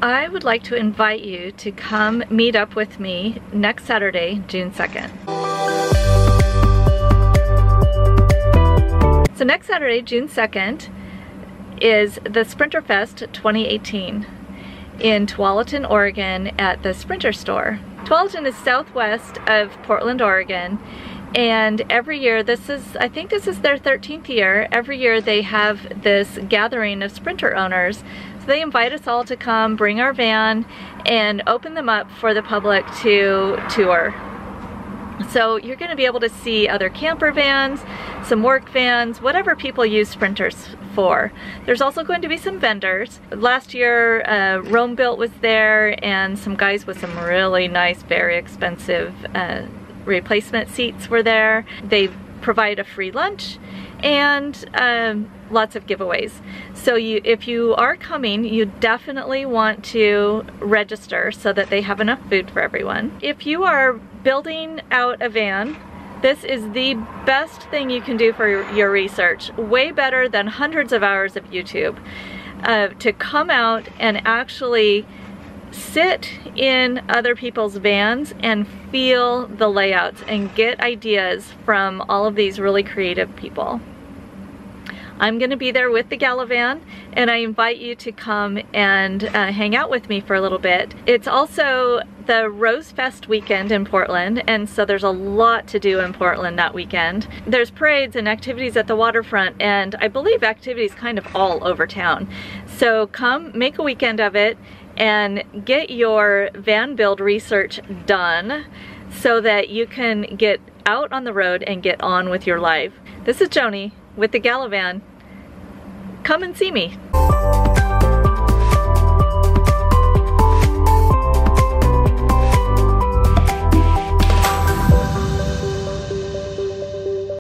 I would like to invite you to come meet up with me next Saturday, June 2nd. So next Saturday, June 2nd, is the Sprinterfest 2018 in Tualatin, Oregon at the Sprinter store. Tualatin is southwest of Portland, Oregon, and every year, I think this is their 13th year, every year they have this gathering of Sprinter owners. So they invite us all to come, bring our van, and open them up for the public to tour. So you're going to be able to see other camper vans, some work vans, whatever people use Sprinters for. There's also going to be some vendors. Last year, Rome Built was there, and some guys with some really nice, very expensive replacement seats were there. They provide a free lunch and lots of giveaways. So if you are coming, you definitely want to register so that they have enough food for everyone. If you are building out a van, this is the best thing you can do for your research. Way better than hundreds of hours of YouTube. To come out and actually sit in other people's vans and feel the layouts and get ideas from all of these really creative people. I'm going to be there with TheGalavan, and I invite you to come and hang out with me for a little bit. It's also the Rose Fest weekend in Portland, and so there's a lot to do in Portland that weekend. There's parades and activities at the waterfront, and I believe activities kind of all over town. So come, make a weekend of it, and get your van build research done so that you can get out on the road and get on with your life. This is Joni with TheGalavan. Come and see me.